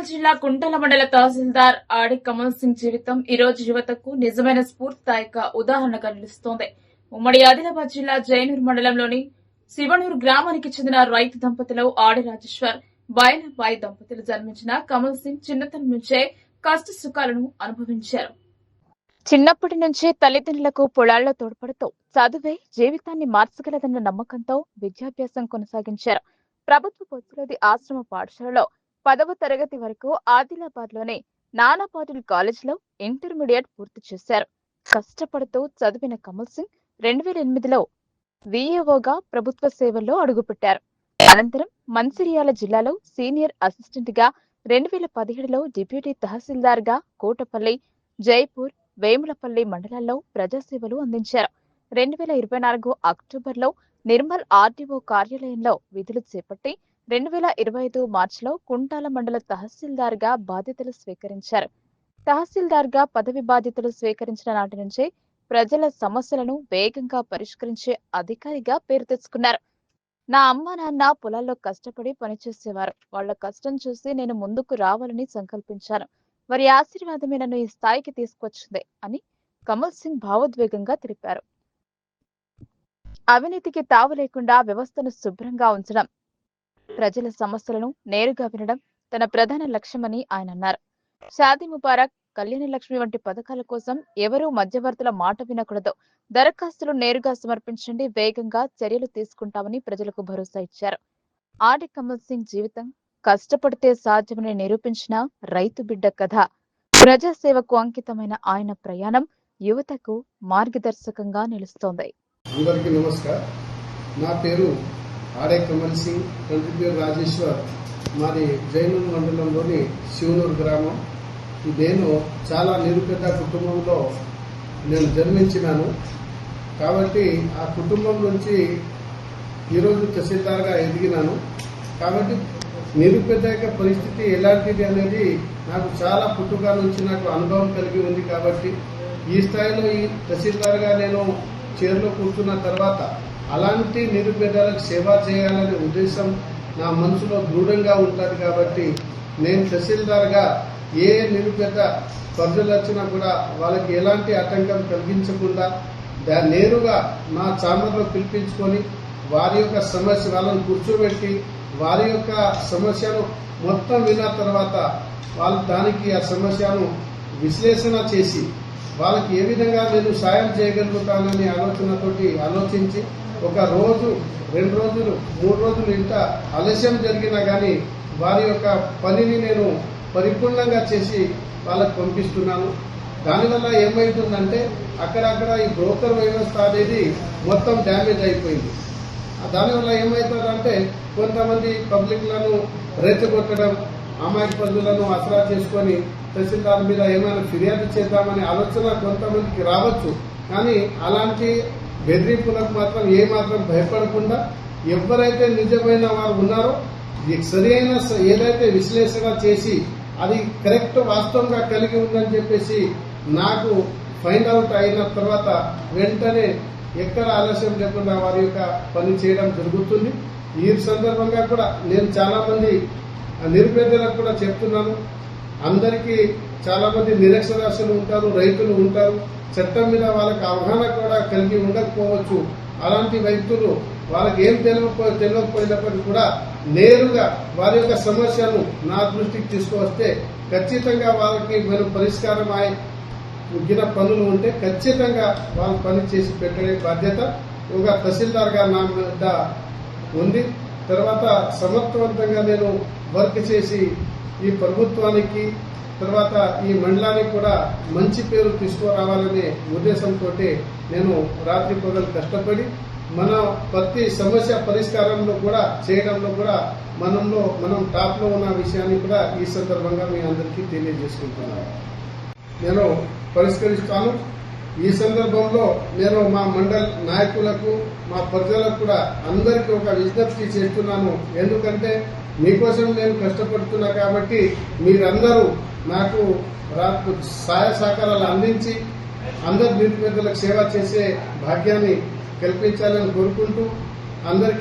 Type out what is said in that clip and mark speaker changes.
Speaker 1: నిర్మల్ జిల్లా కుంటల మండల తహసీల్దార్ ఆడి కమల్ సింగ్ జీవితం ఈ రోజు యువతకు నిజమైన స్ఫూర్తిదాయక ఉదాహరణగా నిలుస్తోంది. ఉమ్మడి ఆదిలాబాద్ జిల్లా జైనూర్ మండలంలోని శివనూరు గ్రామానికి చెందిన రైతు దంపతులు ఆడి రాజేశ్వర్, బయలబాయి దంపతులు జన్మించిన కమల్ సింగ్ చిన్నతనం నుంచే కష్ట సుఖాలను అనుభవించారు. చిన్నప్పటి నుంచే తల్లిదండ్రులకు పొలాల్లో తోడ్పడుతూ చదువే జీవితాన్ని మార్చగలదన్న నమ్మకంతో విద్యాభ్యాసం కొనసాగించారు. ప్రభుత్వ పొత్తులది ఆశ్రమ పాఠశాలలో 10వ తరగతి వరకు ఆదిలాబాద్ లోని నానా పాటిల్ కాలేజీలో ఇంటర్మీడియట్ పూర్తి చేశారు. కష్టపడుతూ చదివిన కమల్ సింగ్ 2008లో విఏఓగా ప్రభుత్వ సేవల్లో అడుగుపెట్టారు. అనంతరం మంచిర్యాల జిల్లాలో సీనియర్ అసిస్టెంట్ గా 2017లో డిప్యూటీ తహసీల్దార్ గా కోటపల్లి, జైపూర్, వేములపల్లి మండలాల్లో ప్రజాసేవలు అందించారు. 2024 అక్టోబర్లో నిర్మల్ ఆర్డీఓ కార్యాలయంలో విధులు చేపట్టి 2025 మార్చిలో కుంటాల మండల తహసీల్దార్ గా బాధ్యతలు స్వీకరించారు. తహసీల్దార్ గా పదవి బాధ్యతలు స్వీకరించిన నాటి నుంచే ప్రజల సమస్యలను వేగంగా పరిష్కరించే అధికారిగా పేరు తెచ్చుకున్నారు. నా అమ్మ నాన్న పొలాల్లో కష్టపడి పనిచేసేవారు. వాళ్ల కష్టం చూసి నేను ముందుకు రావాలని సంకల్పించాను. వారి ఆశీర్వాదమే నన్ను ఈ స్థాయికి తీసుకొచ్చింది అని కమల్ సింగ్ భావోద్వేగంగా తెలిపారు. అవినీతికి తావు లేకుండా వ్యవస్థను శుభ్రంగా ఉంచడం, ప్రజల సమస్యలను నేరుగా వినడం తన ప్రధాన లక్ష్యమని ఆయన అన్నారు. షాదీ ముబారక్, కళ్యాణ లక్ష్మి వంటి పథకాల కోసం ఎవరూ మధ్యవర్తుల మాట వినకూడదు. దరఖాస్తులు నేరుగా సమర్పించండి, వేగంగా చర్యలు తీసుకుంటామని ప్రజలకు భరోసా ఇచ్చారు. ఆడి కమల్ సింగ్ జీవితం కష్టపడితే సాధ్యమని నిరూపించిన రైతు బిడ్డ కథ. ప్రజాసేవకు అంకితమైన ఆయన ప్రయాణం యువతకు మార్గదర్శకంగా నిలుస్తోంది.
Speaker 2: అందరికీ నమస్కారం. నా పేరు ఆడే కమల్ సింగ్, తండ్రి పేరు రాజేశ్వర్. మాది జైనూర్ మండలంలోని శివనూరు గ్రామం. నేను చాలా నిరుపేద కుటుంబంలో నేను జన్మించినాను. కాబట్టి ఆ కుటుంబం నుంచి ఈరోజు తహసీల్దార్గా ఎదిగినాను. కాబట్టి నిరుపేద పరిస్థితి ఎలాంటిది అనేది నాకు చాలా పుట్టుక నుంచి నాకు అనుభవం కలిగి ఉంది. కాబట్టి ఈ స్థాయిలో ఈ తహసీల్దార్గా నేను చైర్లో కూర్చున్న తర్వాత అలాంటి నిరుపేదలకు సేవ చేయాలనే ఉద్దేశం నా మనసులో దృఢంగా ఉంటుంది. కాబట్టి నేను తహసీల్దార్గా ఏ నిరుపేద ప్రజలు వచ్చినా కూడా వాళ్ళకి ఎలాంటి ఆటంకం కలిగించకుండా నేరుగా నా ఛాంబర్లో పిలిపించుకొని వారి యొక్క సమస్య వాళ్ళని కూర్చోబెట్టి వారి యొక్క సమస్యను మొత్తం విన్న తర్వాత వాళ్ళు దానికి ఆ సమస్యను విశ్లేషణ చేసి వాళ్ళకి ఏ విధంగా నేను సాయం చేయగలుగుతానని ఆలోచనతోటి ఆలోచించి ఒక రోజు, 2 రోజులు, 3 రోజులు ఇంత ఆలస్యం జరిగినా కానీ వారి యొక్క పనిని నేను పరిపూర్ణంగా చేసి వాళ్ళకు పంపిస్తున్నాను. దానివల్ల ఏమవుతుందంటే అక్కడక్కడ ఈ బ్రోకర్ వ్యవస్థ అనేది మొత్తం డ్యామేజ్ అయిపోయింది. దానివల్ల ఏమవుతుందంటే కొంతమంది పబ్లిక్లను రెచ్చగొట్టడం, అమాయక పనులను ఆసరా చేసుకొని తహసీల్దార్ మీద ఏమైనా ఫిర్యాదు చేద్దామనే ఆలోచన కొంతమందికి రావచ్చు. కానీ అలాంటి బెదిరింపులకు మాత్రం ఏమాత్రం భయపడకుండా ఎవరైతే నిజమైన వారు ఉన్నారో సరైన ఏదైతే విశ్లేషణ చేసి అది కరెక్ట్ వాస్తవంగా కలిగి ఉందని చెప్పేసి నాకు ఫైండ్ అవుట్ అయిన తర్వాత వెంటనే ఎక్కడ ఆలస్యం లేకుండా వారి యొక్క పని చేయడం జరుగుతుంది. ఈ సందర్భంగా కూడా నేను చాలా మంది నిరుపేదలకు కూడా చెప్తున్నాను. అందరికీ చాలా మంది నిరక్షరాస్యులు ఉంటారు, రైతులు ఉంటారు. చట్టం మీద వాళ్ళకి అవగాహన కూడా కలిగి ఉండకపోవచ్చు. అలాంటి వ్యక్తులు వాళ్ళకి ఏం తెలియకపోయినప్పటికీ కూడా నేరుగా వారి యొక్క సమస్యను నా దృష్టికి తీసుకువస్తే ఖచ్చితంగా వాళ్ళకి మనం పరిష్కారం అయ్యిన పనులు ఉంటే ఖచ్చితంగా వాళ్ళు పని చేసి పెట్టే బాధ్యత ఒక తహసీల్దార్గా నా మీద ఉంది. తర్వాత సమర్థవంతంగా నేను వర్క్ చేసి ఈ ప్రభుత్వానికి తర్వాత ఈ మండలానికి కూడా మంచి పేరు తీసుకురావాలనే ఉద్దేశంతో నేను రాత్రి పగలు కష్టపడి మన ప్రతి సమస్య పరిష్కారంలో కూడా చేయడంలో కూడా మనం టాప్ లో ఉన్న విషయాన్ని కూడా ఈ సందర్భంగా మీ అందరికీ తెలియజేసుకుంటున్నాను. నేను పరిష్కరిస్తాను. ఈ సందర్భంలో నేను మా మండల్ నాయకులకు, మా ప్రజలకు కూడా అందరికీ ఒక విజ్ఞప్తి చేస్తున్నాను. ఎందుకంటే మీకోసం నేను కష్టపడుతున్నా కాబట్టి మీరందరూ నాకు సహాయ సహకారాలు అందించి అందరు నిరుపేదలకు సేవ చేసే భాగ్యాన్ని కల్పించాలని కోరుకుంటూ అందరికీ